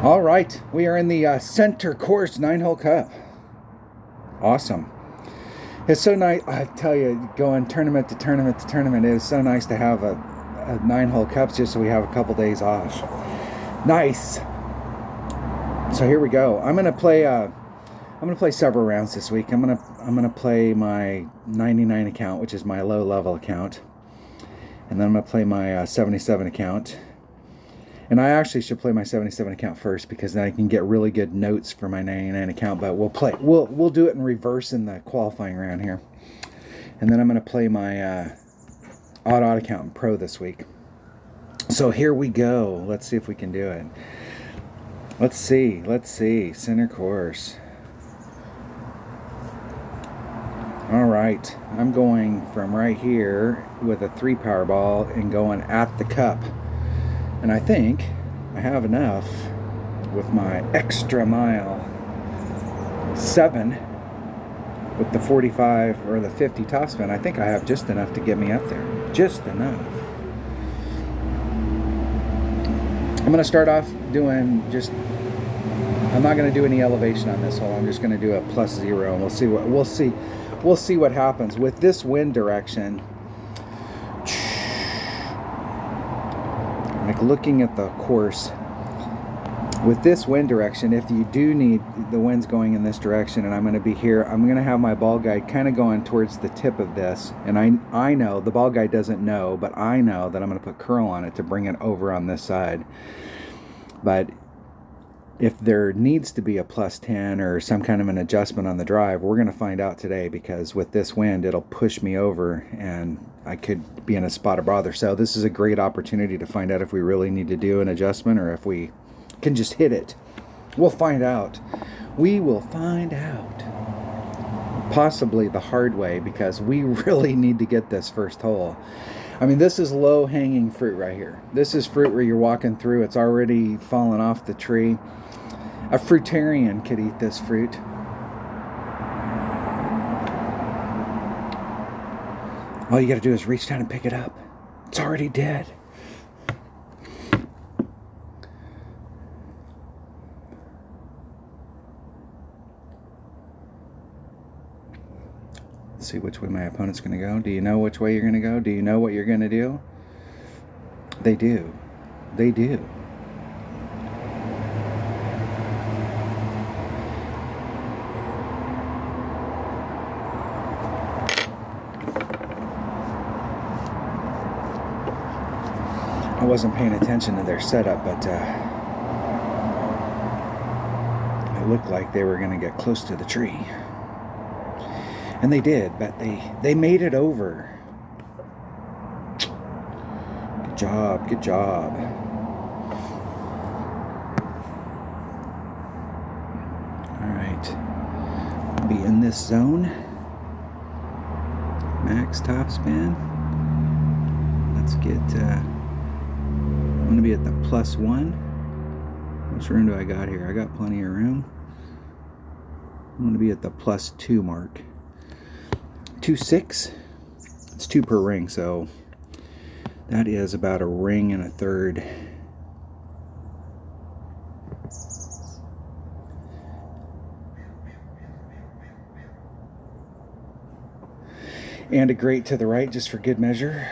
All right, we are in the center course 9-hole cup. Awesome. It's so nice. I tell you, going tournament to tournament to tournament, it is so nice to have a 9-hole cups just so we have a couple days off. Nice. So here we go. I'm gonna play. I'm gonna play several rounds this week. I'm gonna play my 99 account, which is my low level account, and then I'm gonna play my 77 account. And I actually should play my 77 account first because then I can get really good notes for my 99 account. But we'll do it in reverse in the qualifying round here. And then I'm going to play my odd account in Pro this week. So here we go. Let's see if we can do it. Let's see. Center course. All right. I'm going from right here with a 3 power ball and going at the cup. And I think I have enough with my extra mile 7 with the 45 or the 50 topspin. I think I have just enough to get me up there. Just enough. I'm going to start off doing I'm not going to do any elevation on this hole. I'm just going to do a +0 and we'll see what happens with this wind direction. Like looking at the course with this wind direction, if you do need the winds going in this direction and I'm going to be here, I'm going to have my ball guide kind of going towards the tip of this, and I know the ball guide doesn't know, but I know that I'm going to put curl on it to bring it over on this side. But if there needs to be a +10 or some kind of an adjustment on the drive, we're going to find out today, because with this wind it'll push me over and I could be in a spot of bother. So this is a great opportunity to find out if we really need to do an adjustment or if we can just hit it. We'll find out. We will find out. Possibly the hard way, because we really need to get this first hole. I mean, this is low-hanging fruit right here. This is fruit where you're walking through. It's already fallen off the tree. A fruitarian could eat this fruit. All you got to do is reach down and pick it up. It's already dead. Let's see which way my opponent's going to go. Do you know which way you're going to go? Do you know what you're going to do? They do. They do. I wasn't paying attention to their setup, but it looked like they were going to get close to the tree. And they did, but they made it over. Good job, good job. All right. Be in this zone. Max topspin. Let's get... I'm going to be at the +1. How much room do I got here? I got plenty of room. I'm going to be at the +2 mark. 2.6. It's 2 per ring, so that is about a ring and a third. And a grate to the right, just for good measure.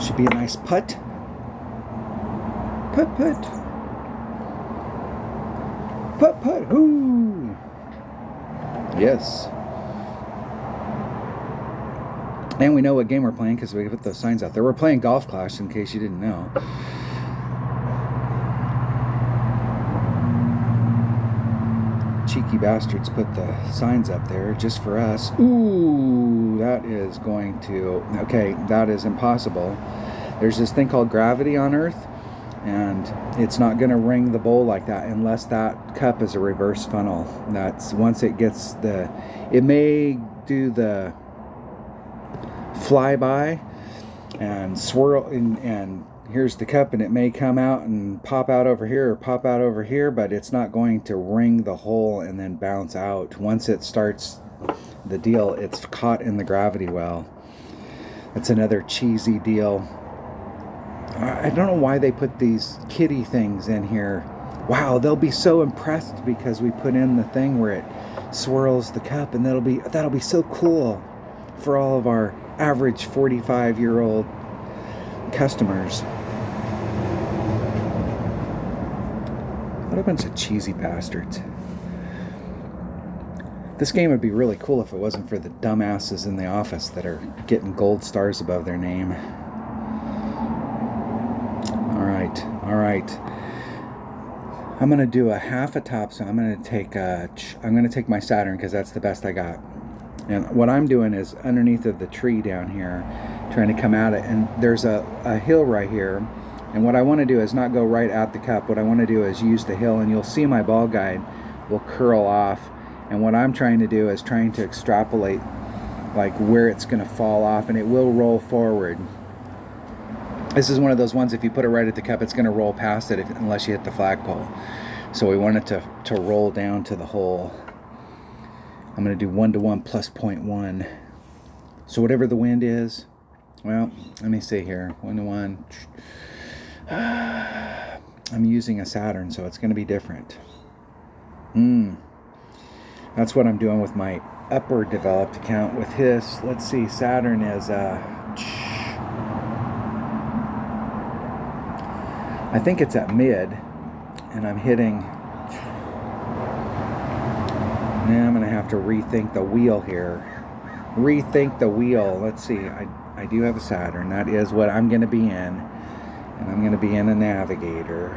Should be a nice putt. Putt, putt. Putt, putt, hoo! Yes. And we know what game we're playing because we put those signs out there. We're playing Golf Clash, in case you didn't know. Cheeky bastards put the signs up there just for us. Ooh, that is going to... Okay, that is impossible. There's this thing called gravity on Earth, and it's not going to ring the bowl like that unless that cup is a reverse funnel. That's once it gets the... It may do the flyby and swirl, and here's the cup, and it may come out and pop out over here or pop out over here, but it's not going to ring the hole and then bounce out. Once it starts the deal, it's caught in the gravity well. It's another cheesy deal. I don't know why they put these kitty things in here. Wow, they'll be so impressed because we put in the thing where it swirls the cup, and that'll be so cool for all of our average 45-year-old customers. What a bunch of cheesy bastards. This game would be really cool if it wasn't for the dumbasses in the office that are getting gold stars above their name. All right. I'm gonna do a half a top, so I'm gonna take my Saturn because that's the best I got. And what I'm doing is underneath of the tree down here, trying to come at it. And there's a hill right here. And what I want to do is not go right at the cup. What I want to do is use the hill, and you'll see my ball guide will curl off. And what I'm trying to do is trying to extrapolate like where it's going to fall off, and it will roll forward. This is one of those ones, if you put it right at the cup, it's going to roll past it unless you hit the flagpole. So we want it to roll down to the hole. I'm going to do 1-to-1 plus 0.1. So whatever the wind is, well, let me see here. 1-to-1. I'm using a Saturn, so it's going to be different. That's what I'm doing with my upper developed account. With his, let's see, Saturn is I think it's at mid, and I'm hitting. Now I'm going to have to rethink the wheel here. Rethink the wheel. Let's see. I do have a Saturn. That is what I'm going to be in. And I'm going to be in a Navigator.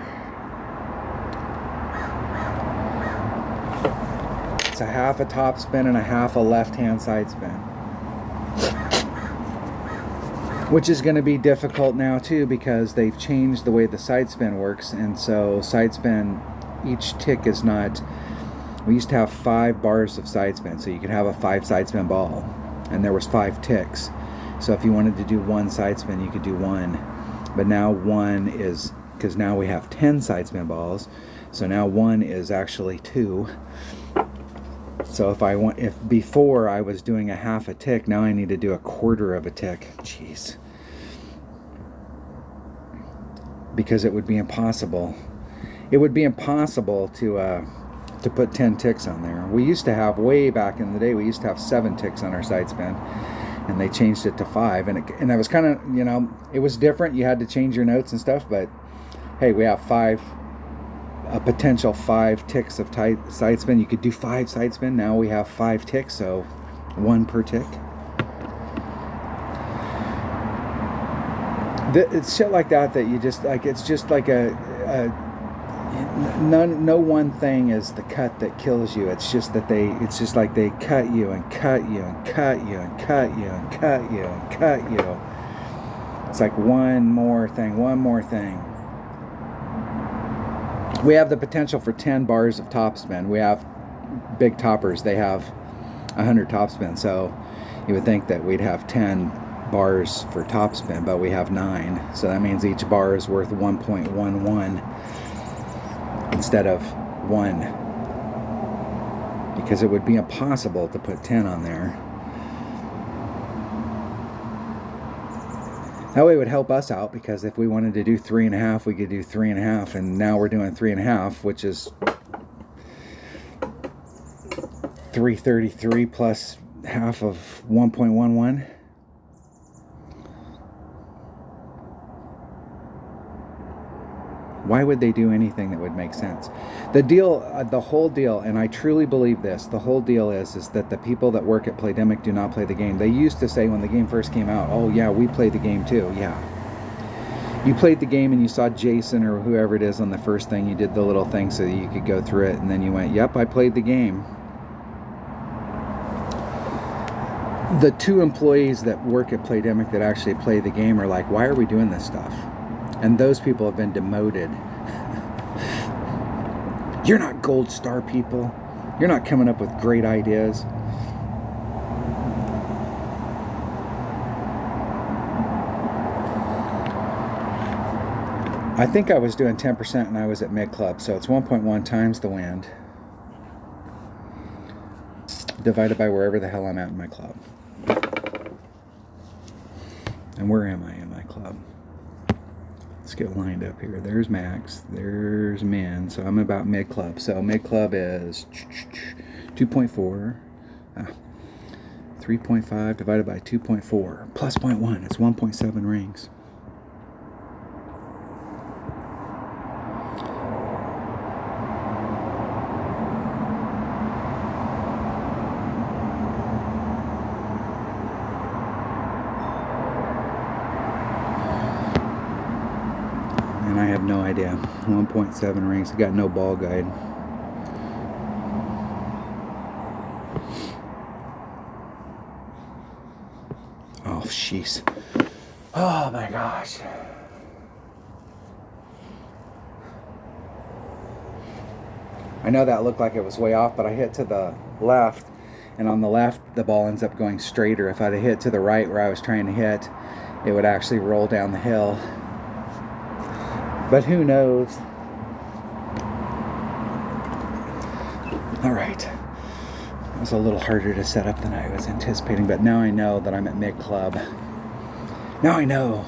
It's a half a top spin and a half a left-hand side spin. Which is going to be difficult now too, because they've changed the way the side spin works. And so side spin, each tick is not... We used to have 5 bars of side spin, so you could have a 5 side spin ball, and there was 5 ticks. So if you wanted to do 1 side spin, you could do 1. But now 1 is, because now we have 10 side spin balls, so now 1 is actually 2. So if before I was doing a half a tick, now I need to do a quarter of a tick. Jeez. Because it would be impossible. It would be impossible to put 10 ticks on there. We used to have, way back in the day, we used to have 7 ticks on our side spin, and they changed it to 5, and that was kind of, you know, it was different. You had to change your notes and stuff, but hey, we have a potential 5 ticks of side spin. You could do 5 side spin. Now we have 5 ticks, so 1 per tick. It's shit like that you just like. It's just like no one thing is the cut that kills you. It's just that it's just like they cut you and cut you and cut you and cut you and cut you and cut you. It's like one more thing. We have the potential for 10 bars of top spin. We have big toppers. They have 100 top spin. So you would think that we'd have 10 bars for top spin, but we have 9. So that means each bar is worth 1.11 instead of 1. Because it would be impossible to put 10 on there. That way it would help us out, because if we wanted to do 3.5, we could do 3.5, and now we're doing 3.5, which is 333 plus half of 1.11. Why would they do anything that would make sense? The deal, the whole deal, and I truly believe this, the whole deal is that the people that work at Playdemic do not play the game. They used to say when the game first came out, oh yeah, we play the game too. Yeah. You played the game and you saw Jason or whoever it is on the first thing, you did the little thing so that you could go through it, and then you went, yep, I played the game. The 2 employees that work at Playdemic that actually play the game are like, why are we doing this stuff? And those people have been demoted. You're not gold star people. You're not coming up with great ideas. I think I was doing 10% and I was at mid club, so it's 1.1 times the wind. divided by wherever the hell I'm at in my club. And where am I in my club? Let's get lined up here. There's max, there's min, so I'm about mid club. So mid club is 2.4, 3.5 divided by 2.4 plus 0.1. It's 1.7 rings. And I have no idea. 1.7 rings. I got no ball guide. Oh, jeez. Oh my gosh. I know that looked like it was way off, but I hit to the left, and on the left the ball ends up going straighter. If I'd have hit to the right where I was trying to hit, it would actually roll down the hill. But who knows? All right. It was a little harder to set up than I was anticipating, but now I know that I'm at mid club. Now I know.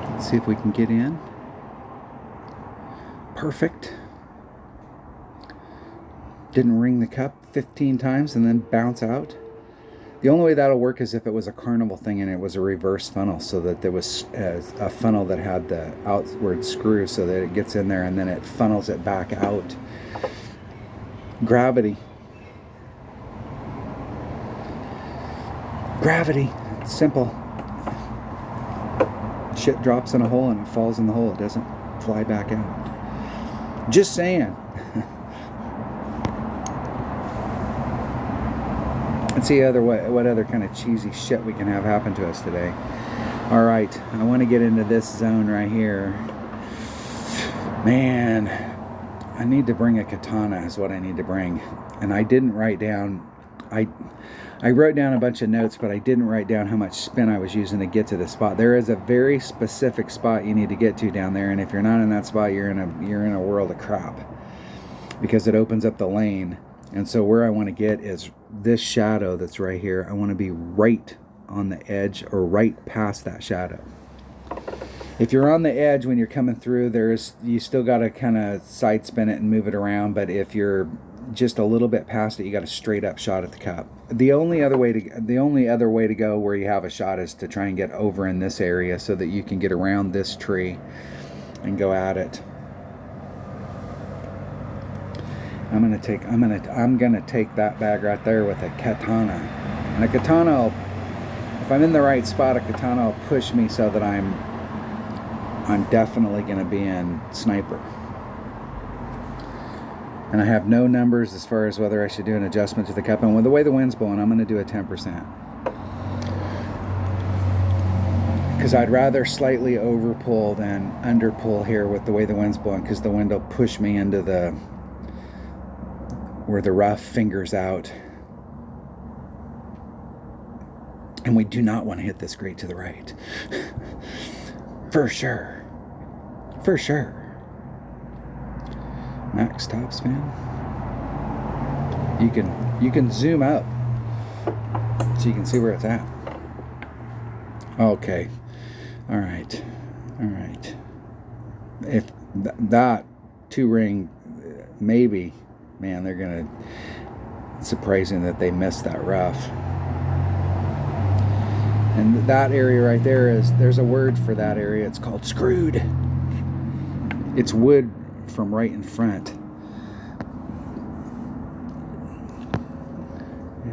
Let's see if we can get in. Perfect. Didn't ring the cup 15 times and then bounce out. The only way that'll work is if it was a carnival thing and it was a reverse funnel, so that there was a funnel that had the outward screw so that it gets in there and then it funnels it back out. Gravity. Gravity. It's simple. Shit drops in a hole and it falls in the hole. It doesn't fly back out. Just saying. Let's see what other kind of cheesy shit we can have happen to us today. All right, I want to get into this zone right here. Man, I need to bring a katana is what I need to bring. And I didn't write down, I wrote down a bunch of notes, but I didn't write down how much spin I was using to get to the spot. There is a very specific spot you need to get to down there, and if you're not in that spot, you're in a world of crap, because it opens up the lane. And so where I want to get is this shadow that's right here. I want to be right on the edge or right past that shadow. If you're on the edge when you're coming through, you still got to kind of side spin it and move it around. But if you're just a little bit past it, you got a straight up shot at the cup. The only other way to go where you have a shot is to try and get over in this area so that you can get around this tree and go at it. I'm gonna take that bag right there with a katana. And a katana, if I'm in the right spot, a katana will push me so that I'm definitely gonna be in sniper. And I have no numbers as far as whether I should do an adjustment to the cup. And with the way the wind's blowing, I'm gonna do a 10%. Because I'd rather slightly over pull than under pull here with the way the wind's blowing, because the wind will push me into where the rough fingers out. And we do not want to hit this grate to the right. For sure. For sure. Max top spin. You can zoom up so you can see where it's at. Okay. All right. All right. If that 2-ring, maybe, man, they're gonna. It's surprising that they missed that rough. And that area right there's a word for that area. It's called screwed. It's wood from right in front.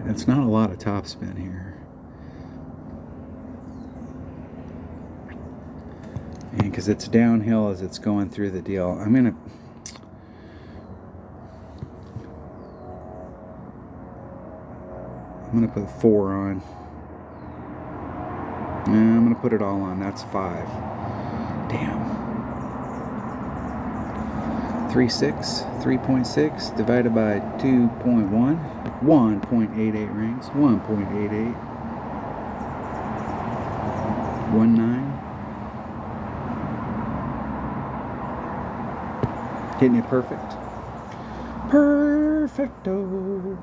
It's not a lot of topspin here. And because it's downhill as it's going through the deal, I'm gonna put 4 on. And I'm gonna put it all on. That's 5. Damn. 3.6 divided by 2.1, 1.88 rings, 1.88, 19. Hitting it perfect. Perfecto.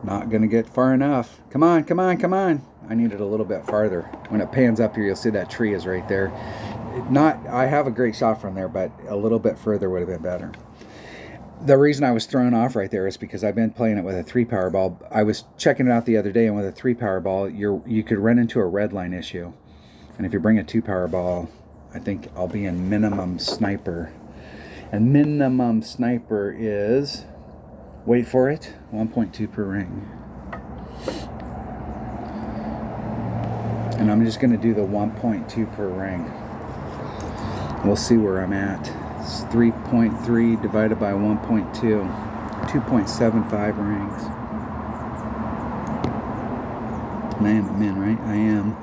Not gonna get far enough. Come on, come on, come on. I need it a little bit farther. When it pans up here, you'll see that tree is right there. I have a great shot from there, but a little bit further would have been better. The reason I was thrown off right there is because I've been playing it with a 3 power ball. I was checking it out the other day, and with a 3 power ball, you could run into a red line issue. And if you bring a 2 power ball, I think I'll be in minimum sniper. And minimum sniper is, wait for it, 1.2 per ring. And I'm just going to do the 1.2 per ring. We'll see where I'm at. It's 3.3 divided by 1.2. 2.75 rings. And I am a min, right? I am.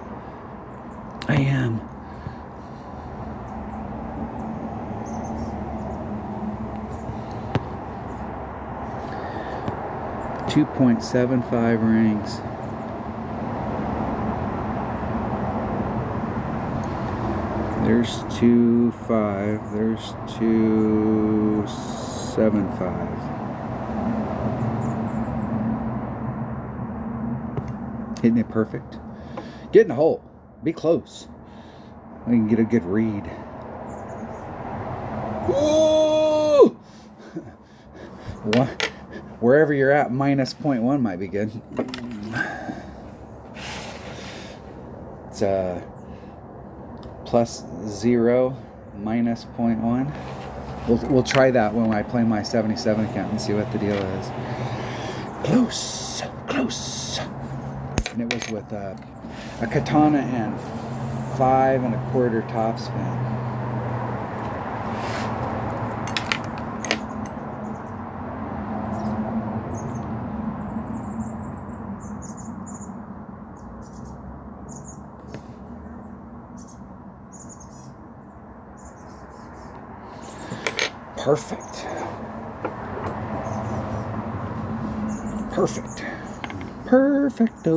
2.75 rings. There's 2.5. There's 2.75. Hitting it perfect. Get in the hole. Be close. We can get a good read. Ooh! What? Wherever you're at, minus 0.1 might be good. It's plus 0, minus 0.1. We'll try that when I play my 77 account and see what the deal is. Close, close. And it was with a katana and 5 1/4 topspin. Perfect. Perfect. Perfecto.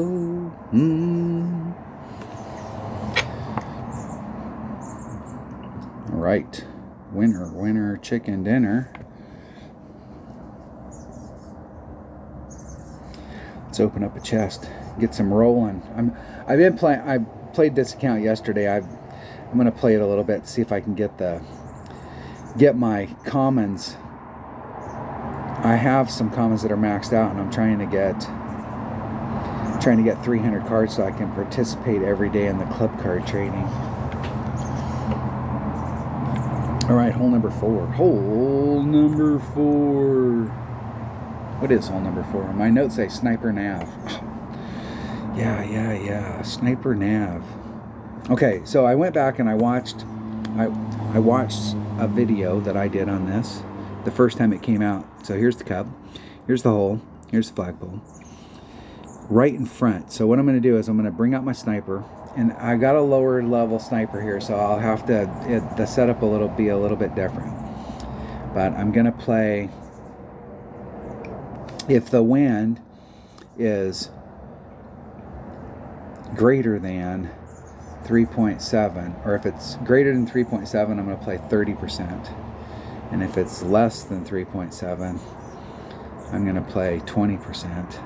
All right. Winner, chicken dinner. Let's open up a chest. Get some rolling. I've been playing. I played this account yesterday. I'm going to play it a little bit. See if I can get my commons. I have some commons that are maxed out, and I'm trying to get 300 cards so I can participate every day in the club card trading. All right, hole number 4. Hole number 4. What is hole number 4? My notes say sniper nav. Yeah. Sniper nav. Okay, so I went back and I watched a video that I did on this the first time it came out. So here's the cup, here's the hole, here's the flagpole, right in front. So what I'm going to do is I'm going to bring out my sniper, and I got a lower level sniper here, so I'll have to the setup be a little bit different. But I'm going to play, if the wind is greater than 3.7, or if it's greater than 3.7, I'm going to play 30%. And if it's less than 3.7, I'm going to play 20%.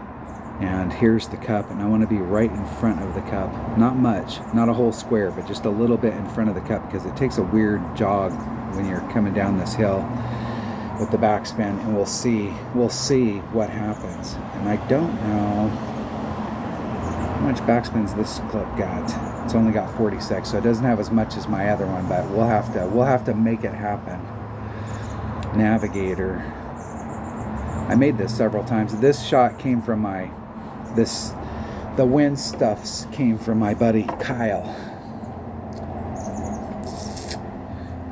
And here's the cup, and I want to be right in front of the cup. Not much, not a whole square, but just a little bit in front of the cup, because it takes a weird jog when you're coming down this hill with the backspin, and we'll see what happens. And I don't know how much backspins this club got. It's only got 46, so it doesn't have as much as my other one, but we'll have to make it happen. Navigator. I made this several times. This shot came from the wind stuffs came from my buddy Kyle.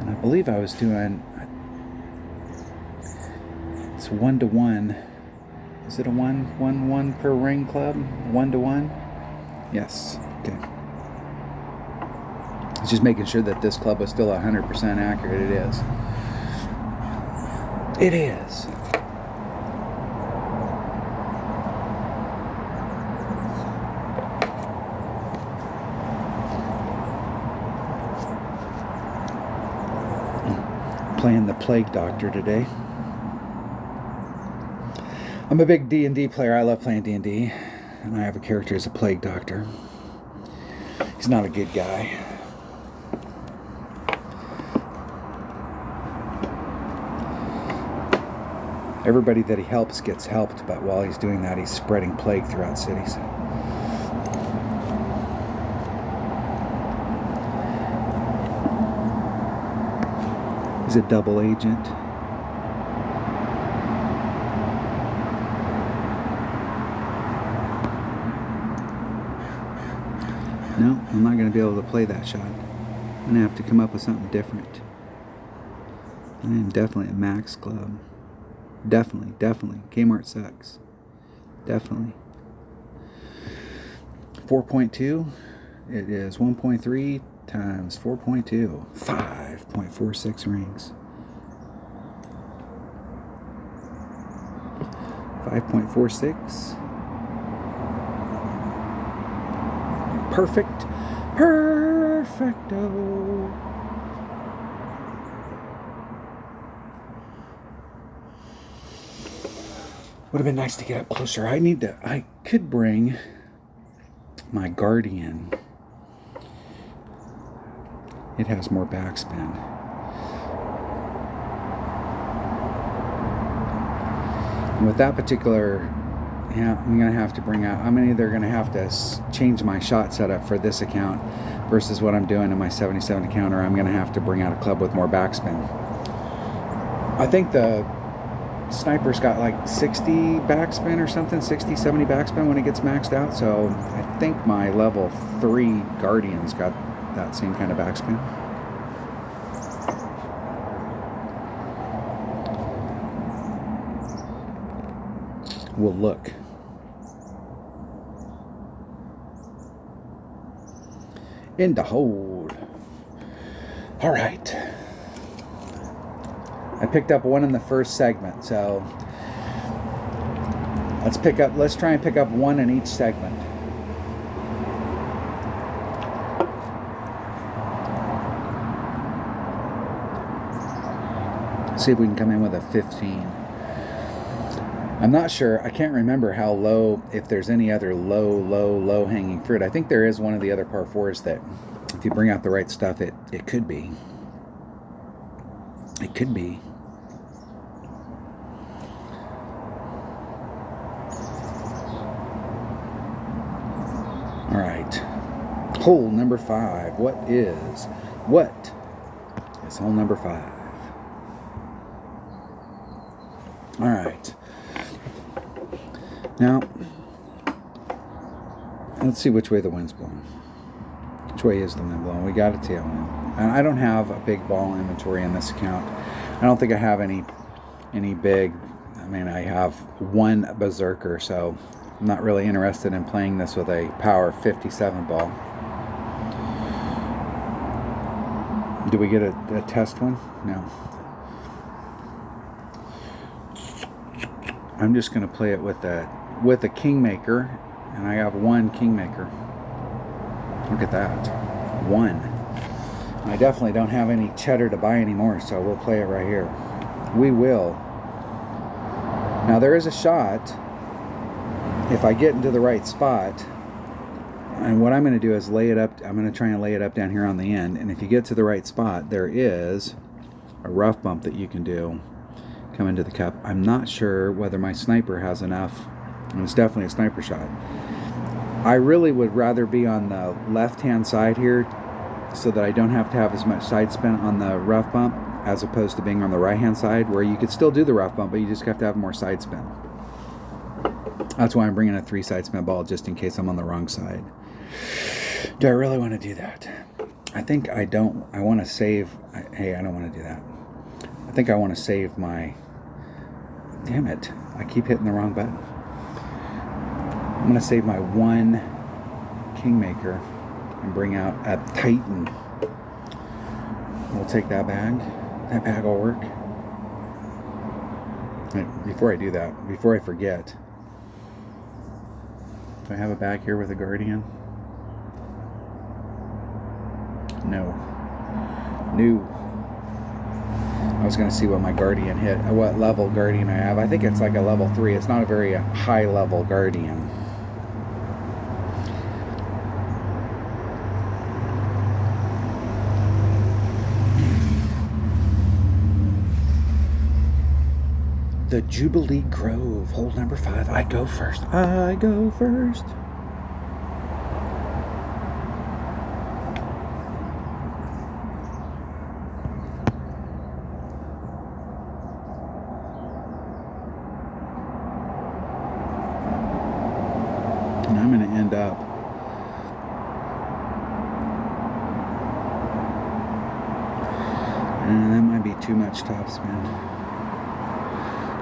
And I believe I was doing, it's 1-to-1. Is it a 1 per ring club? 1-to-1? Yes. Okay. It's just making sure that this club was still 100% accurate. It is. It is. Playing the Plague Doctor today. I'm a big D&D player. I love playing D&D, and I have a character as a Plague Doctor. He's not a good guy. Everybody that he helps gets helped, but while he's doing that, he's spreading plague throughout cities. He's a double agent. No, I'm not going to be able to play that shot. I'm going to have to come up with something different. I am definitely a Max Club. Definitely. Kmart sucks. Definitely. 4.2. It is 1.3 times 4.2. 5.46 rings. 5.46. Perfect. Perfecto. Would have been nice to get up closer. I could bring my Guardian. It has more backspin. And with that particular, yeah, I'm going to have to bring out, I'm either going to have to change my shot setup for this account versus what I'm doing in my 77 account, or I'm going to have to bring out a club with more backspin. I think the Sniper's got like 60 backspin or something, 60, 70 backspin when it gets maxed out. So I think my level 3 Guardian's got that same kind of backspin. We'll look. In the hold. All right. I picked up one in the first segment, so let's try and pick up one in each segment. See if we can come in with a 15. I'm not sure. I can't remember how low, if there's any other low hanging fruit. I think there is one of the other par 4s that if you bring out the right stuff, it could be. It could be. All right. Hole number 5. What is hole number 5? All right. Now, let's see which way the wind's blowing. Which way is the wind blowing? We got a tailwind. And I don't have a big ball inventory in this account. I don't think I have any big. I mean, I have one Berserker, so I'm not really interested in playing this with a power 57 ball. Do we get a test one? No. I'm just going to play it with a Kingmaker, and I have one Kingmaker. Look at that. One. I definitely don't have any cheddar to buy anymore, so we'll play it right here. We will. Now there is a shot, if I get into the right spot, and what I'm going to do is lay it up. I'm going to try and lay it up down here on the end, and if you get to the right spot, there is a rough bump that you can do. Come into the cup. I'm not sure whether my Sniper has enough, and it's definitely a Sniper shot. I really would rather be on the left-hand side here so that I don't have to have as much side spin on the rough bump as opposed to being on the right-hand side where you could still do the rough bump, but you just have to have more side spin. That's why I'm bringing a 3 side spin ball just in case I'm on the wrong side. Do I really want to do that? I think I don't. I want to save. Hey, I don't want to do that. I think I want to save my... Damn it. I keep hitting the wrong button. I'm going to save my one Kingmaker and bring out a Titan. We'll take that bag. That bag will work. Before I do that, before I forget, do I have a bag here with a Guardian? No. New. I was going to see what my Guardian hit, what level Guardian I have. I think it's like a level 3. It's not a very high level Guardian. The Jubilee Grove, hole number 5. I go first. I go first. And I'm going to end up and that might be too much topspin.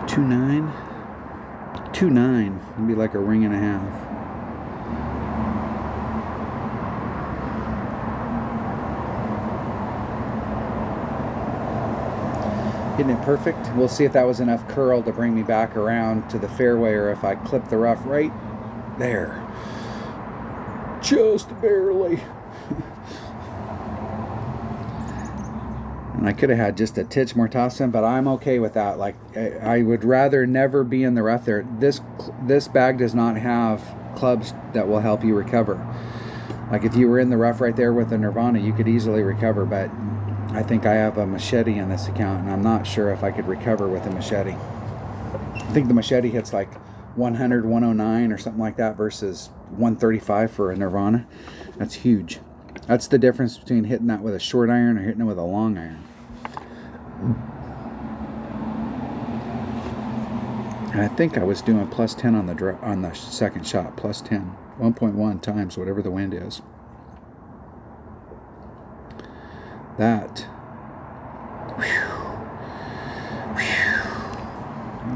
2.9. 2.9. It'd be like a ring and a half. Hitting it perfect. We'll see if that was enough curl to bring me back around to the fairway, or if I clip the rough right there. Just barely. And I could have had just a titch more topspin, but I'm okay with that. Like, I would rather never be in the rough there. This bag does not have clubs that will help you recover. Like, if you were in the rough right there with a Nirvana, you could easily recover, but I think I have a machete in this account, and I'm not sure if I could recover with a machete. I think the machete hits like 100, 109 or something like that versus 135 for a Nirvana. That's huge. That's the difference between hitting that with a short iron or hitting it with a long iron. And I think I was doing plus 10 on the second shot. Plus 10. 1.1 times whatever the wind is. That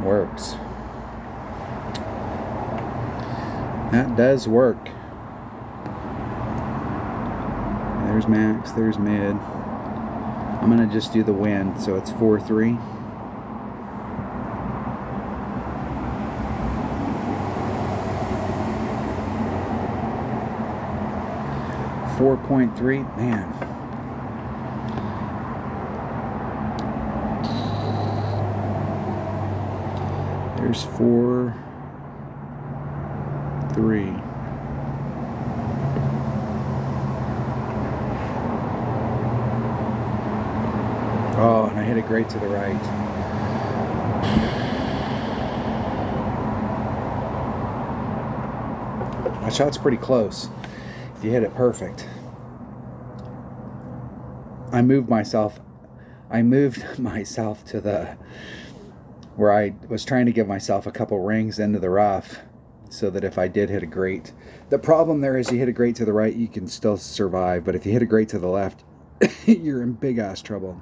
works. That does work. There's max, there's mid. I'm going to just do the wind, so it's 4.3. .3, man. There's 4.3. Oh, and I hit it great to the right. That shot's pretty close if you hit it perfect. I moved myself to the where I was trying to give myself a couple rings into the rough so that if I did hit a great. The problem there is you hit a great to the right, you can still survive, but if you hit a great to the left, you're in big ass trouble.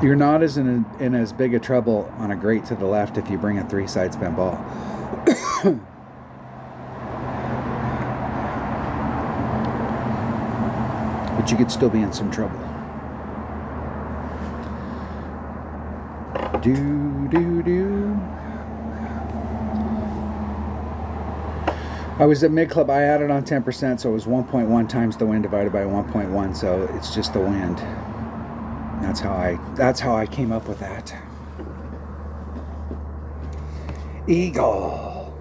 You're not in as big a trouble on a great to the left if you bring a 3 side spin ball. But you could still be in some trouble. I was at mid club. I added on 10%, so it was 1.1 times the wind divided by 1.1. So it's just the wind. That's how I came up with that. Eagle.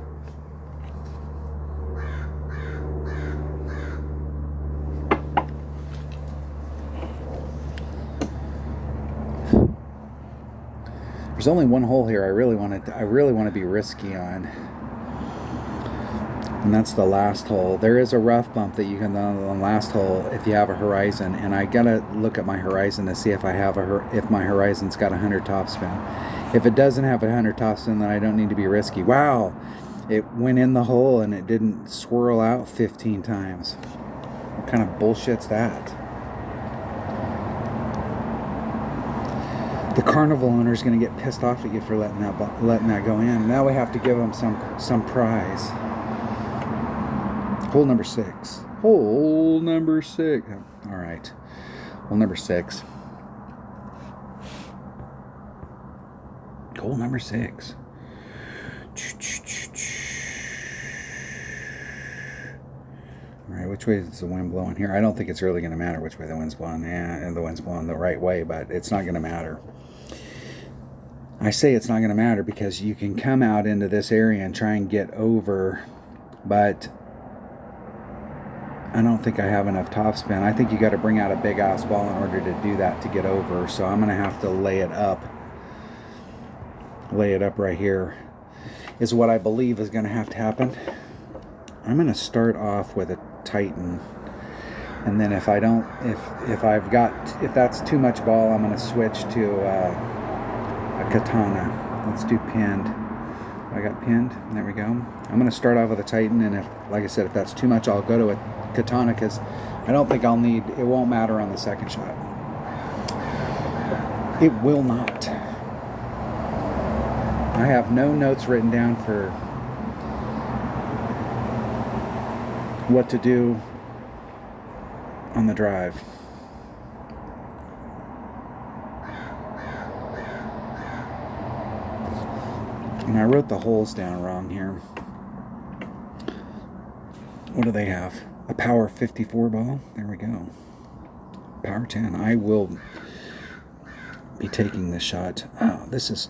There's only one hole here I really want to be risky on. And that's the last hole. There is a rough bump that you can on the last hole if you have a horizon, and I gotta look at my horizon to see if if my horizon's got 100 topspin. If it doesn't have 100 topspin, then I don't need to be risky. Wow, it went in the hole and it didn't swirl out 15 times. What kind of bullshit's that? The carnival owner is gonna get pissed off at you for letting that go in. Now we have to give them some prize. Hole number 6. Hole number 6. All right. Hole number 6. Hole number 6. All right, which way is the wind blowing here? I don't think it's really going to matter which way the wind's blowing. Yeah, the wind's blowing the right way, but it's not going to matter. I say it's not going to matter because you can come out into this area and try and get over, but I don't think I have enough topspin. I think you got to bring out a big ass ball in order to do that, to get over. So I'm going to have to lay it up. Lay it up right here is what I believe is going to have to happen. I'm going to start off with a Titan, and then if I don't, if that's too much ball, I'm going to switch to a Katana. Let's do pinned. I got pinned. There we go. I'm going to start off with a Titan, and if, like I said, if that's too much, I'll go to a Katana, because I don't think I'll need, it won't matter on the second shot. It will not. I have no notes written down for what to do on the drive. And I wrote the holes down wrong here. What do they have? A power 54 ball? There we go. Power 10. I will be taking this shot. Oh, this is...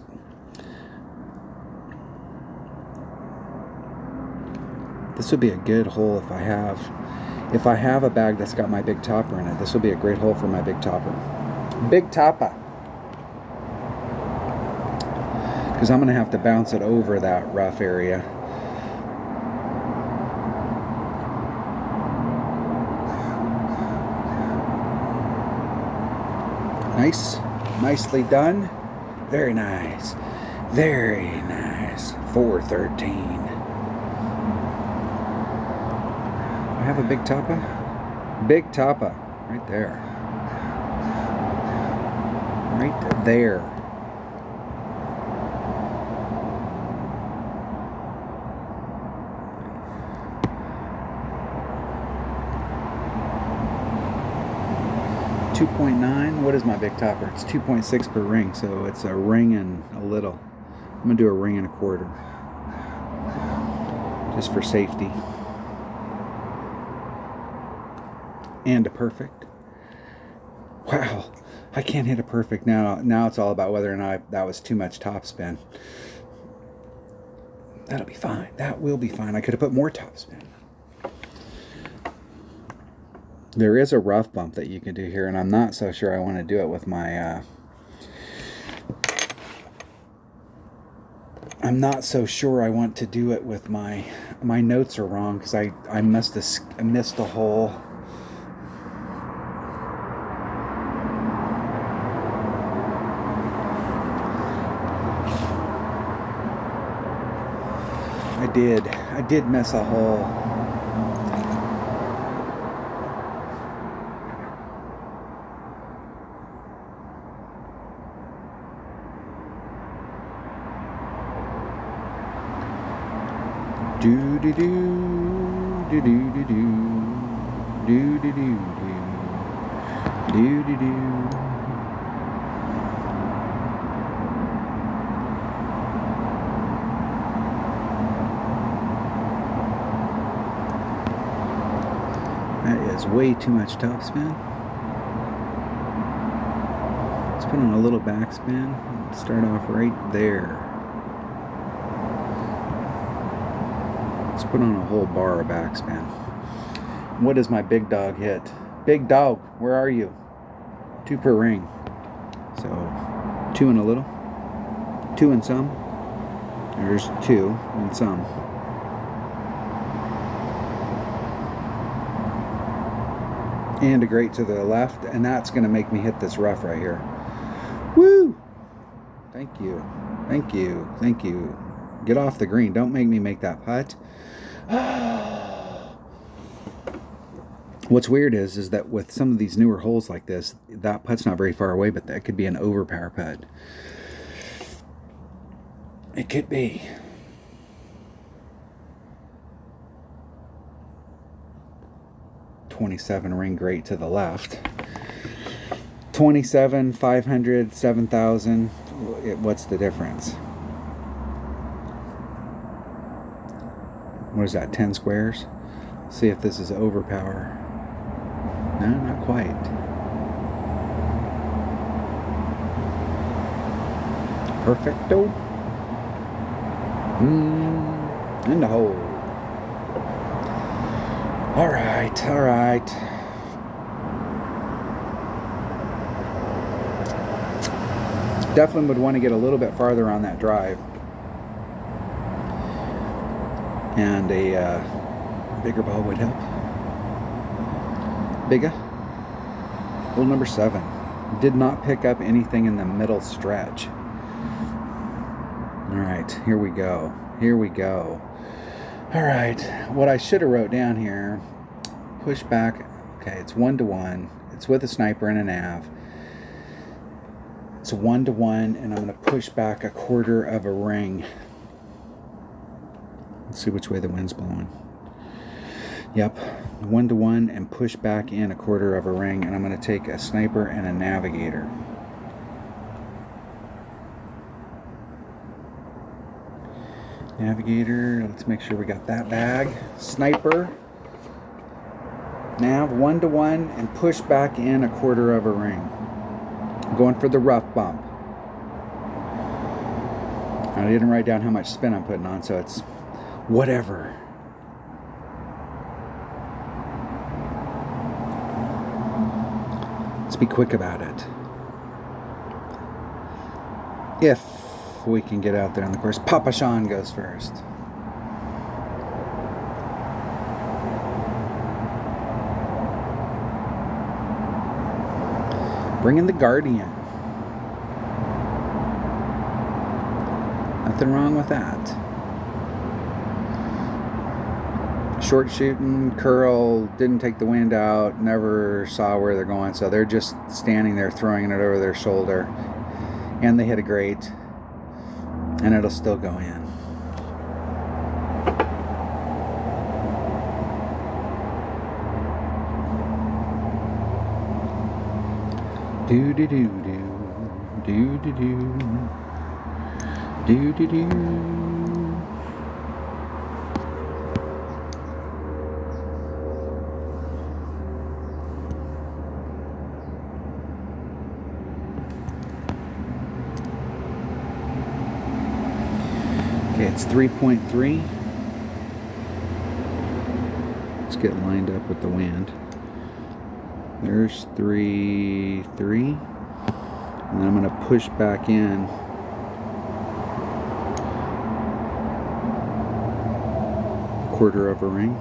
This would be a good hole if I have a bag that's got my big topper in it. This will be a great hole for my big topper. Big topper. Because I'm going to have to bounce it over that rough area. Nice. Nicely done. Very nice. Very nice. 413. I have a big topper? Big topper. Right there. Right there. .9. What is my big topper? It's 2.6 per ring, so it's a ring and a little. I'm gonna do a ring and a quarter, just for safety. And a perfect. Wow, I can't hit a perfect now. Now it's all about whether or not that was too much topspin. That'll be fine. That will be fine. I could have put more topspin. There is a rough bump that you can do here, and I'm not so sure I want to do it with my... I'm not so sure I want to do it with my... My notes are wrong, because I must have missed a hole. I did miss a hole. Do do do do do do do do do do do do do. That is way too much topspin. Let's put on a little backspin. Start off right there. Let's put on a whole bar of backspin. What does my big dog hit? Big dog, where are you? 2 per ring. So 2 and a little. 2 and some. There's 2 and some. And a great to the left, and that's going to make me hit this rough right here. Woo! Thank you. Thank you. Thank you. Get off the green. Don't make me make that putt. What's weird is that with some of these newer holes like this, that putt's not very far away, but that could be an overpower putt. It could be. 27 ring grate to the left. 27, 500, 7,000. What's the difference? What is that, 10 squares? See if this is overpower. No, not quite. Perfecto. In the hole. All right, all right. Definitely would want to get a little bit farther on that drive. And a bigger ball would help. Bigger. Hole number 7. Did not pick up anything in the middle stretch. All right, here we go. Here we go. All right, what I should have wrote down here, push back. Okay, it's 1-to-1. It's with a sniper and a nav. It's 1-to-1, and I'm going to push back a quarter of a ring. Let's see which way the wind's blowing. Yep, 1-to-1 and push back in a quarter of a ring, and I'm going to take a sniper and a navigator. Navigator, let's make sure we got that bag. Sniper, nav, 1-to-1 and push back in a quarter of a ring. I'm going for the rough bump. I didn't write down how much spin I'm putting on, so it's whatever. Let's be quick about it. If we can get out there on the course. Papa Sean goes first. Bring in the Guardian. Nothing wrong with that. Short shooting, curl, didn't take the wind out, never saw where they're going, so they're just standing there throwing it over their shoulder. And they hit a grate. And it'll still go in. Do do do do do do do do do do. Okay, it's 3.3. Let's get lined up with the wind. There's 3.3. And then I'm going to push back in. Quarter of a ring.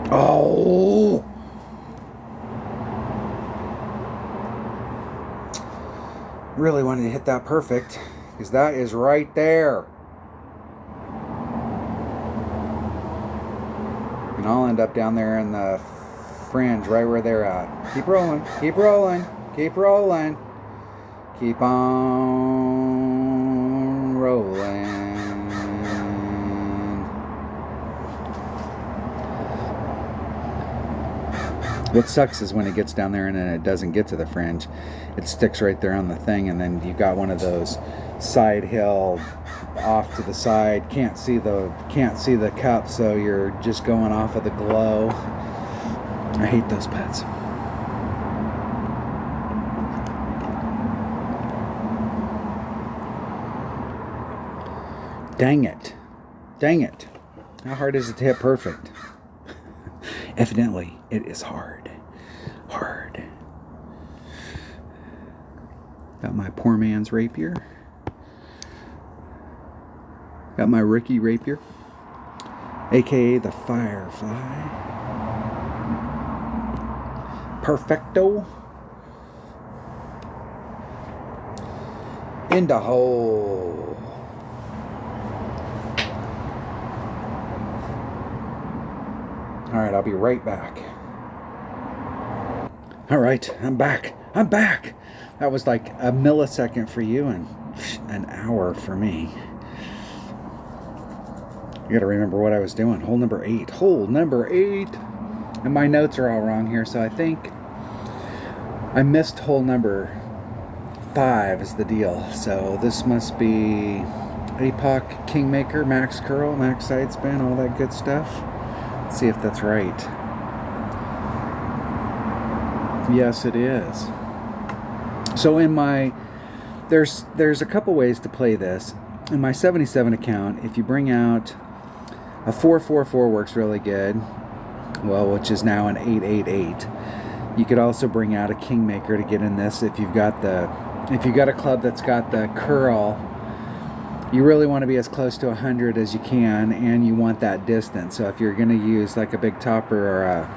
Oh! Really wanted to hit that perfect, because that is right there. And I'll end up down there in the fringe, right where they're at. Keep rolling, keep rolling, keep rolling. Keep on rolling. What sucks is when it gets down there and then it doesn't get to the fringe. It sticks right there on the thing, and then you've got one of those side hill off to the side. Can't see the cup, so you're just going off of the glow. I hate those putts. Dang it. Dang it. How hard is it to hit perfect? Evidently, it is hard. Hard. Got my poor man's rapier. Got my rookie rapier, aka the Firefly. Perfecto. In the hole. Alright, I'll be right back. Alright, I'm back. I'm back. That was like a millisecond for you and an hour for me. gotta remember what I was doing. Hole number 8. Hole number 8. And my notes are all wrong here, so I think I missed hole number 5 is the deal. So this must be APOC Kingmaker, max curl, max side spin, all that good stuff. Let's see if that's right. Yes, it is. So in my, there's a couple ways to play this. In my 77 account, if you bring out a 444 works really good, well, which is now an 888. You could also bring out a Kingmaker to get in this if you've got a club that's got the curl. You really want to be as close to 100 as you can, and you want that distance. So if you're going to use like a big topper or a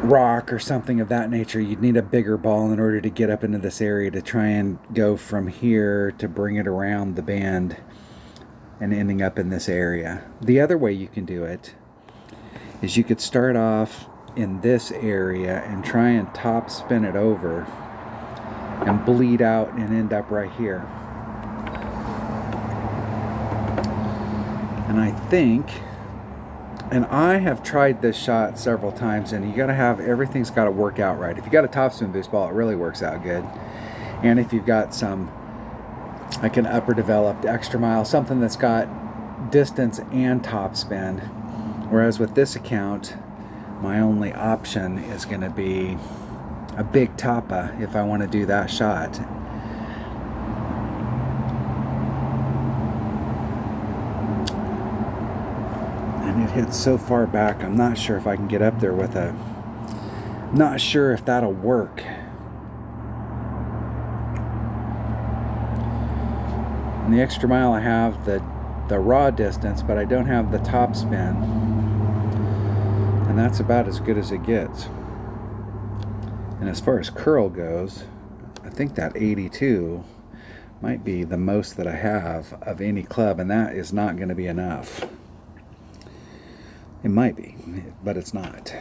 rock or something of that nature, you'd need a bigger ball in order to get up into this area to try and go from here to bring it around the band and ending up in this area. The other way you can do it is you could start off in this area and try and top spin it over and bleed out and end up right here. And I think, and I have tried this shot several times, and you gotta have, everything's gotta work out right. If you got a topspin boost ball, it really works out good. And if you've got some, like an upper developed extra mile, something that's got distance and topspin. Whereas with this account, my only option is gonna be a big toppa if I wanna do that shot. And it hits so far back, I'm not sure if I can get up there with a, not sure if that'll work. In the extra mile I have the raw distance, but I don't have the top spin. And that's about as good as it gets. And as far as curl goes, I think that 82 might be the most that I have of any club, and that is not going to be enough. It might be, but it's not.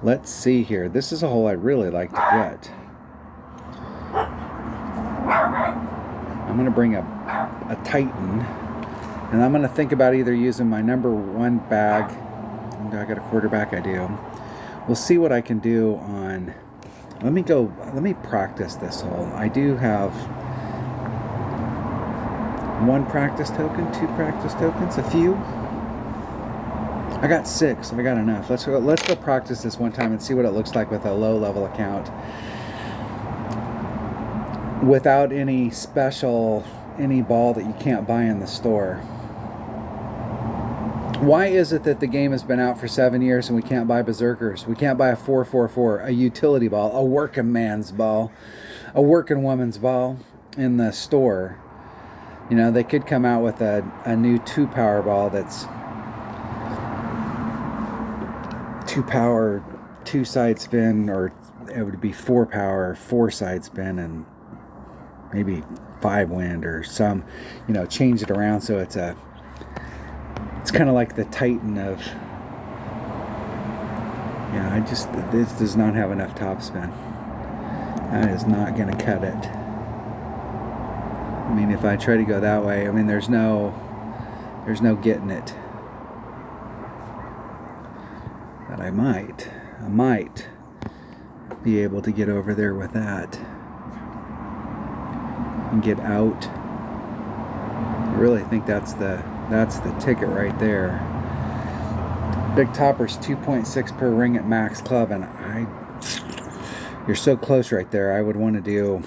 Let's see here. This is a hole I'd really like to get. I'm going to bring a Titan, and I'm going to think about either using my number 1 bag. I got a quarterback, I do. We'll see what I can do on, let me practice this hole. I do have 1 practice token, 2 practice tokens, a few. I got 6. I got enough. Let's go practice this one time and see what it looks like with a low level account, without any ball that you can't buy in the store. Why is it that the game has been out for 7 years and we can't buy Berserkers? We can't buy a 444, a utility ball, a working man's ball, a working woman's ball in the store. You know, they could come out with a new 2-power ball that's 2-power, 2-side spin, or it would be 4-power, 4-side spin, and maybe 5 wind or some, you know, change it around so it's kind of like the Titan of, yeah, this does not have enough topspin. That is not going to cut it. I mean, if I try to go that way, I mean, there's no getting it. But I might be able to get over there with that and get out. I really think that's the ticket right there. Big Topper's 2.6 per ring at max club, and you're so close right there. I would want to do,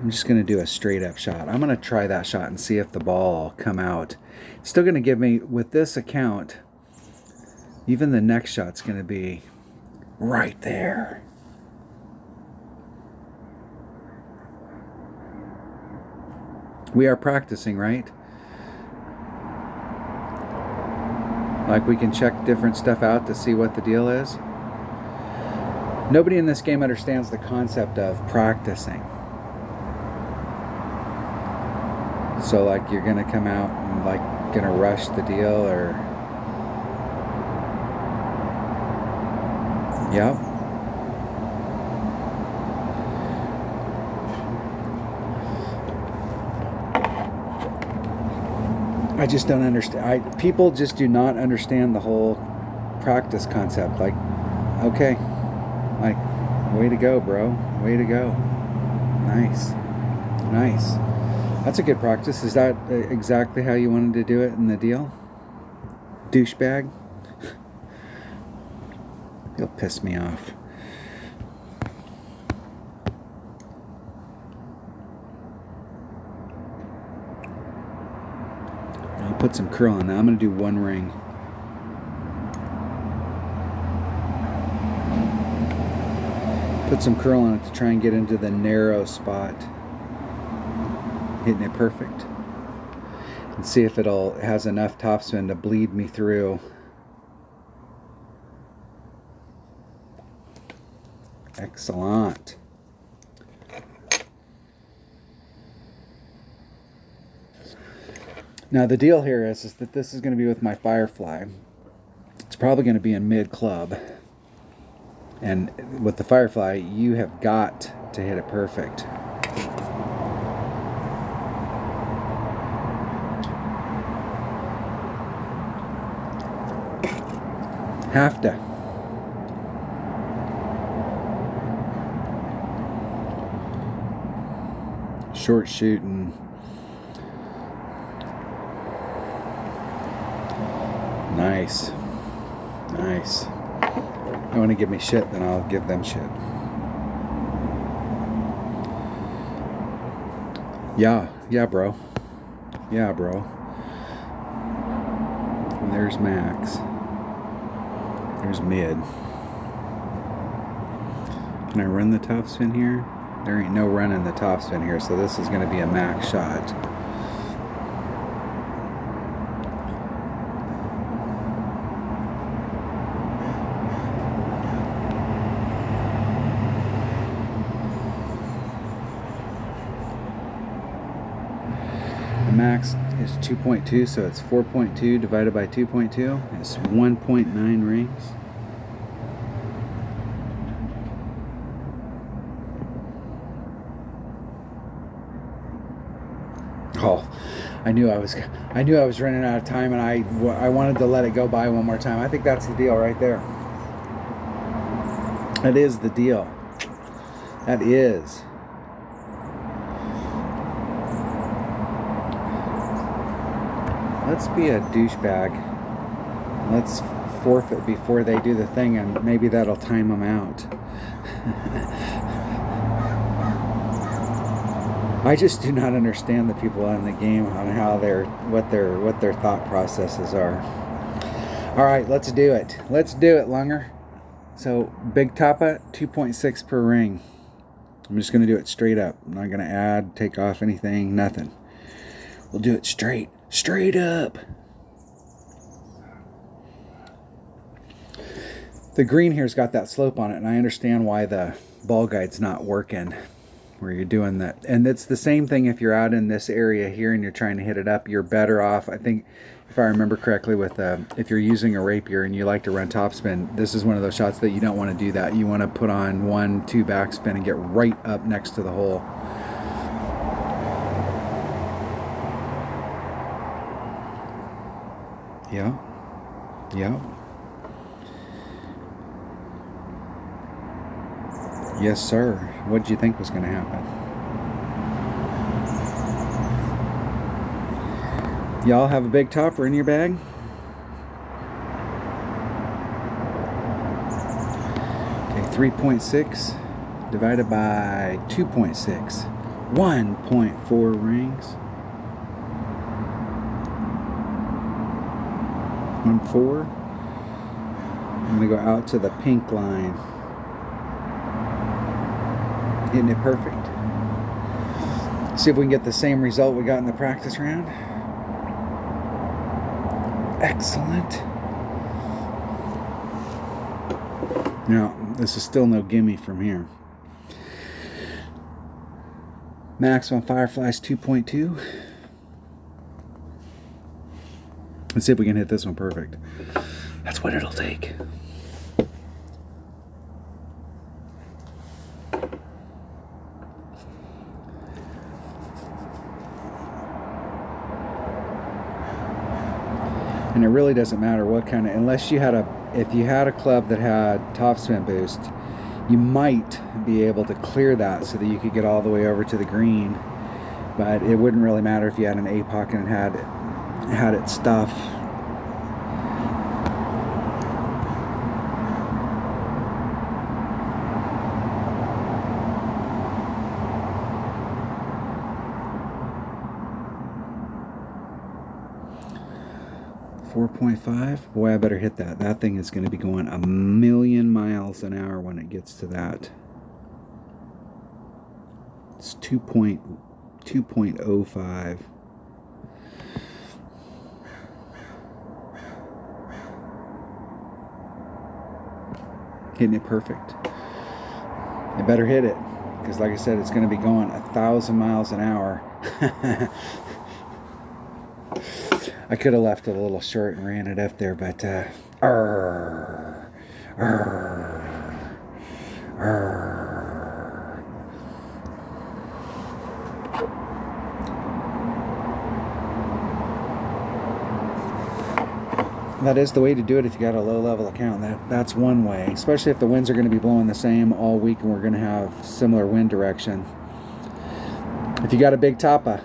I'm just going to do a straight up shot. I'm going to try that shot and see if the ball will come out. It's still going to give me, with this account, even the next shot's going to be right there. We are practicing, right? Like, we can check different stuff out to see what the deal is. Nobody in this game understands the concept of practicing. So, like, you're gonna come out and, like, gonna rush the deal, or... Yep. I just don't understand. People just do not understand the whole practice concept. Like, okay, like, way to go, bro. Way to go. Nice. Nice. That's a good practice. Is that exactly how you wanted to do it in the deal? Douchebag? You'll piss me off. I'll put some curl on that. I'm going to do one ring. Put some curl on it to try and get into the narrow spot. Hitting it perfect. And see if it has enough topspin to bleed me through. Excellent. Now the deal here is that this is going to be with my Firefly. It's probably going to be in mid club. And with the Firefly, you have got to hit it perfect. Have to. Short shooting. Nice. Nice. If you want to give me shit, then I'll give them shit. Yeah. Yeah, bro. Yeah, bro. And there's Max. There's mid. Can I run the topspin here? There ain't no running the topspin here, so this is going to be a max shot. The max is 2.2, so it's 4.2 divided by 2.2 is 1.9 rings. Oh, I knew I was running out of time, and I wanted to let it go by one more time. I think that's the deal right there. That is the deal. That is. Let's be a douchebag. Let's forfeit before they do the thing, and maybe that'll time them out. I just do not understand the people in the game on how what their thought processes are. All right, let's do it. Let's do it, Lunger. So Big Tapa, 2.6 per ring. I'm just going to do it straight up. I'm not going to add, take off anything, nothing. We'll do it straight up. The green here's got that slope on it, and I understand why the ball guide's not working where you're doing that. And it's the same thing if you're out in this area here and you're trying to hit it up. You're better off, I think, if I remember correctly, with if you're using a rapier and you like to run topspin, this is one of those shots that you don't want to do that. You want to put on 1-2 backspin and get right up next to the hole. Yeah. Yeah. Yes, sir. What did you think was going to happen? Y'all have a big topper in your bag? Okay, 3.6 divided by 2.6. 1.4 rings. 1.4. I'm going to go out to the pink line. Hitting it perfect. See if we can get the same result we got in the practice round. Excellent. Now, this is still no gimme from here. Max on Firefly's 2.2. Let's see if we can hit this one perfect. That's what it'll take. And it really doesn't matter what kind of, unless you had if you had a club that had topspin boost, you might be able to clear that so that you could get all the way over to the green. But it wouldn't really matter if you had an APOC and had it stuff. .5. Boy, I better hit that. That thing is going to be going 1,000,000 miles an hour when it gets to that. It's 2.05. Hitting it perfect. I better hit it, because like I said, it's going to be going 1,000 miles an hour. I could have left it a little short and ran it up there, but that is the way to do it if you got a low-level account. That's one way, especially if the winds are going to be blowing the same all week and we're going to have similar wind direction. If you got a big Tapa,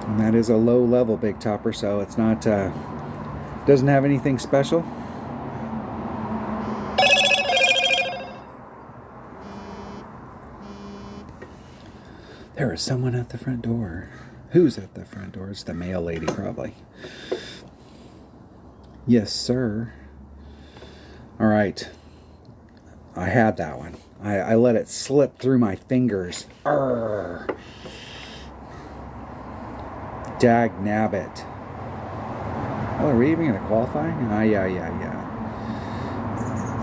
and that is a low-level big topper, so it's not doesn't have anything special. There is someone at the front door. Who's at the front door? It's the mail lady, probably. Yes, sir. All right. I had that one. I let it slip through my fingers. Dag nabbit. Oh, are we even going to qualify? Yeah.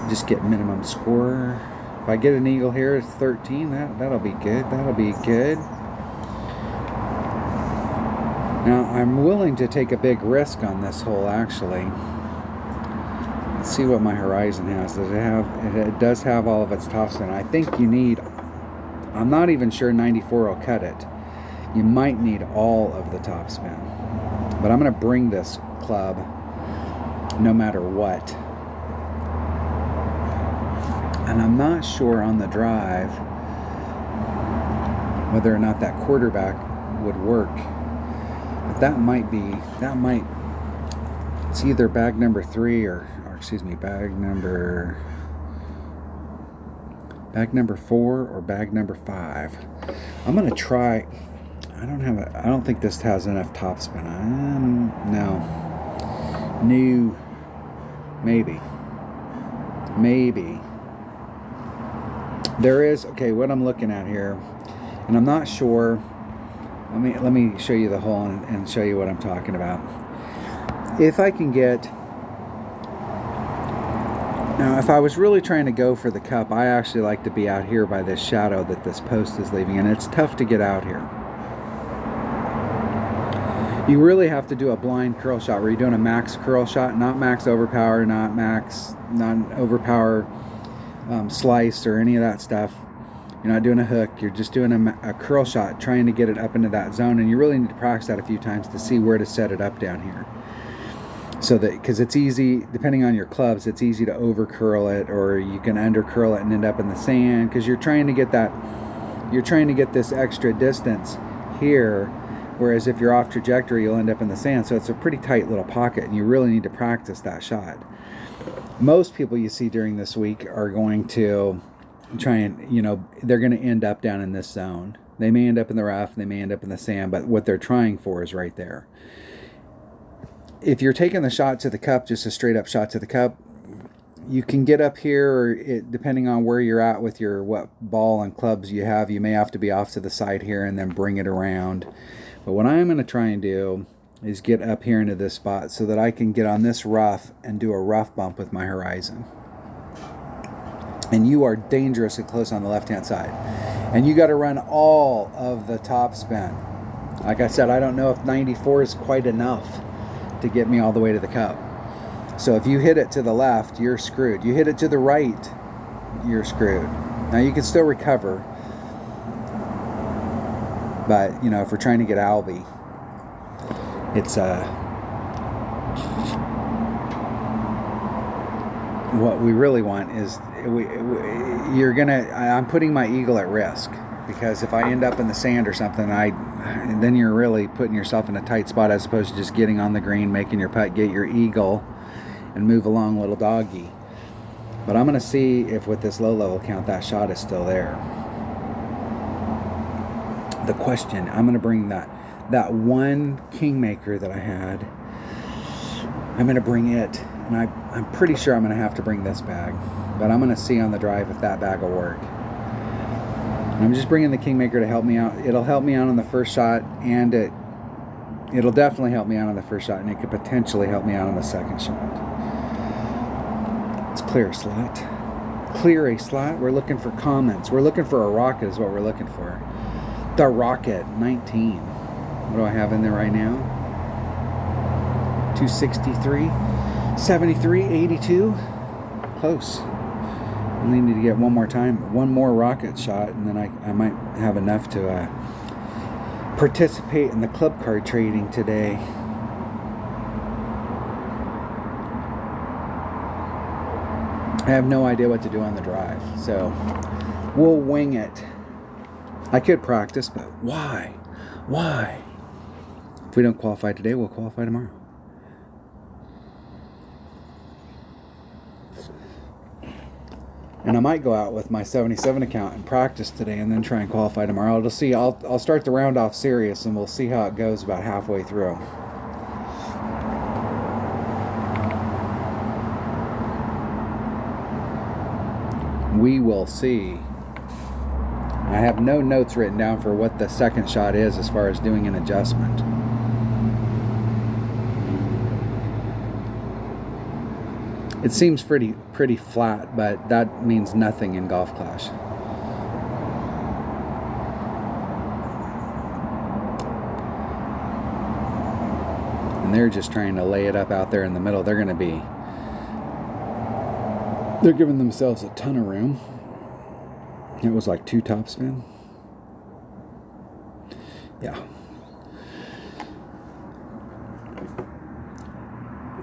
Just get minimum score. If I get an eagle here, it's 13. That'll be good. That'll be good. Now, I'm willing to take a big risk on this hole, actually. Let's see what my Horizon has. Does it have? It does have all of its topspin. I think you need, I'm not even sure 94 will cut it. You might need all of the topspin. But I'm going to bring this club no matter what. And I'm not sure on the drive whether or not that quarterback would work. But that might, it's either bag number 3 or excuse me, bag number 4 or bag number 5. I'm going to try. I don't think this has enough topspin. No. Maybe. There is, okay, what I'm looking at here, and I'm not sure. Let me show you the hole and show you what I'm talking about. If I can get, now if I was really trying to go for the cup, I actually like to be out here by this shadow that this post is leaving, and it's tough to get out here. You really have to do a blind curl shot where you're doing a max curl shot, not max overpower, not overpower slice or any of that stuff. You're not doing a hook, you're just doing a curl shot, trying to get it up into that zone, and you really need to practice that a few times to see where to set it up down here. So that, because it's easy, depending on your clubs, it's easy to over curl it, or you can under curl it and end up in the sand, because you're trying to get this extra distance here, whereas if you're off trajectory, you'll end up in the sand. So it's a pretty tight little pocket, and you really need to practice that shot. Most people you see during this week are going to try and, they're going to end up down in this zone. They may end up in the rough, they may end up in the sand, but what they're trying for is right there. If you're taking the shot to the cup, just a straight up shot to the cup, you can get up here, or depending on where you're at with what ball and clubs you have, you may have to be off to the side here and then bring it around. But what I'm going to try and do is get up here into this spot so that I can get on this rough and do a rough bump with my Horizon. And you are dangerously close on the left-hand side. And you got to run all of the top spin. Like I said, I don't know if 94 is quite enough to get me all the way to the cup. So if you hit it to the left, you're screwed. You hit it to the right, you're screwed. Now you can still recover. But, if we're trying to get Albie. It's what we really want is I'm putting my eagle at risk, because if I end up in the sand or something, then you're really putting yourself in a tight spot, as opposed to just getting on the green, making your putt, get your eagle, and move along, little doggy. But I'm going to see if with this low level count that shot is still there. The question, I'm going to bring that one Kingmaker that I had, I'm going to bring it, and I'm pretty sure I'm going to have to bring this bag, but I'm going to see on the drive if that bag will work. And I'm just bringing the Kingmaker to help me out. It'll help me out on the first shot, and it'll definitely help me out on the first shot, and it could potentially help me out on the second shot. Let's clear a slot. Clear a slot. We're looking for comments. We're looking for a rocket is what we're looking for. The Rocket 19. What do I have in there right now? 263, 73, 82. Close. I need to get one more rocket shot, and then I might have enough to participate in the club card trading today. I have no idea what to do on the drive, so we'll wing it. I could practice, but why? Why? If we don't qualify today, we'll qualify tomorrow. And I might go out with my 77 account and practice today, and then try and qualify tomorrow. I'll see. I'll start the round off serious, and we'll see how it goes about halfway through. We will see. I have no notes written down for what the second shot is as far as doing an adjustment. It seems pretty flat, but that means nothing in Golf Clash. And they're just trying to lay it up out there in the middle. They're giving themselves a ton of room. It was like 2 topspin. Yeah.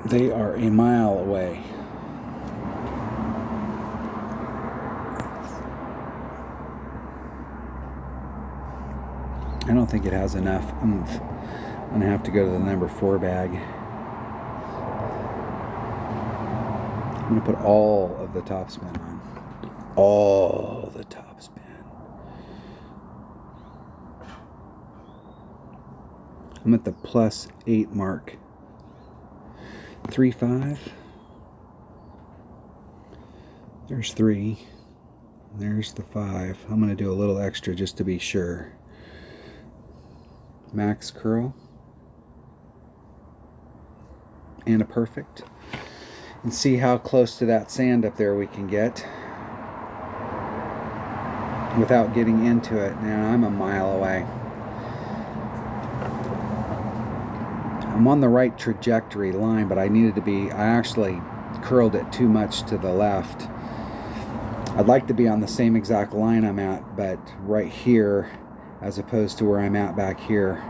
They are a mile away. I don't think it has enough oomph. I'm going to have to go to the number 4 bag. I'm going to put all of the topspin on. All the topspin. I'm at the +8 mark. 3.5. There's 3. There's the 5. I'm going to do a little extra just to be sure. Max curl. And a perfect. And see how close to that sand up there we can get without getting into it. Now I'm a mile away. I'm on the right trajectory line, but I actually curled it too much to the left. I'd like to be on the same exact line I'm at, but right here, as opposed to where I'm at back here.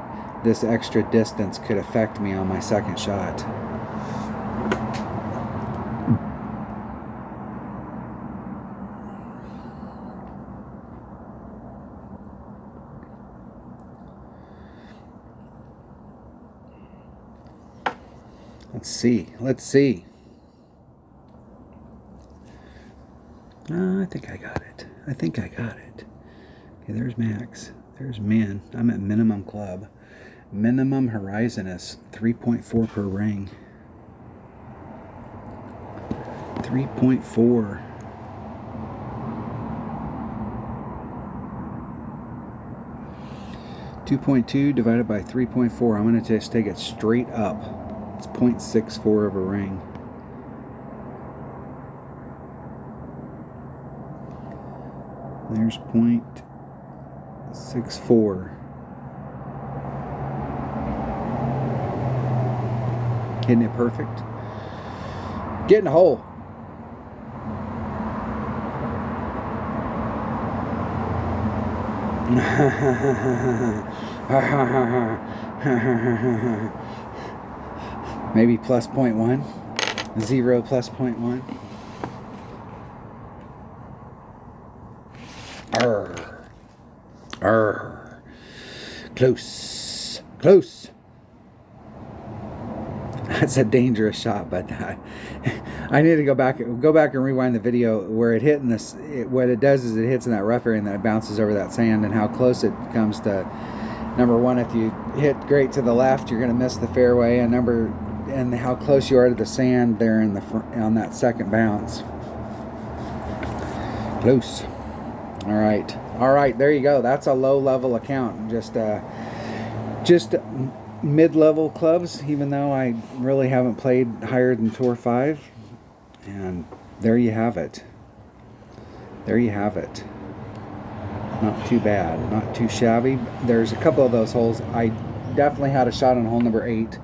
This extra distance could affect me on my second shot. Let's see. I think I got it. Okay, there's max. There's min. I'm at minimum club. Minimum horizon is 3.4 per ring. 3.4. .2 divided by 3.4. I'm going to just take it straight up. It's 0.64 of a ring. There's 0.64. Hitting it perfect. Get in the hole. Maybe plus 0.1. 0 plus 0.1. Arr. Arr. Close. Close. That's a dangerous shot, but I need to go back and rewind the video where it hit in this. What it does is it hits in that rough area and then it bounces over that sand, and how close it comes to. Number one, if you hit great to the left, you're going to miss the fairway, and how close you are to the sand there in the on that second bounce. Close. All right, there you go. That's a low-level account. Just mid-level clubs, even though I really haven't played higher than Tour 5. And there you have it. There you have it. Not too bad, not too shabby. There's a couple of those holes. I definitely had a shot on hole number 8.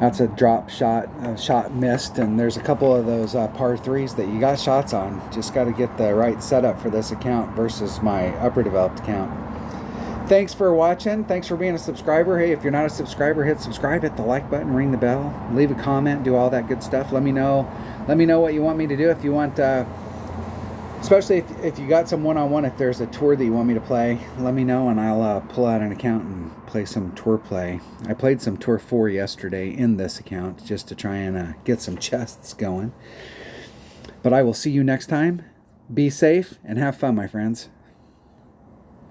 That's a drop shot, shot missed, and there's a couple of those par 3s that you got shots on. Just got to get the right setup for this account versus my upper developed account. Thanks for watching. Thanks for being a subscriber. Hey, if you're not a subscriber, hit subscribe, hit the like button, ring the bell, leave a comment, do all that good stuff. Let me know what you want me to do. If you want, especially if you got some one-on-one, if there's a tour that you want me to play, let me know and I'll pull out an account and play some tour play. I played some Tour 4 yesterday in this account just to try and get some chests going. But I will see you next time. Be safe and have fun, my friends.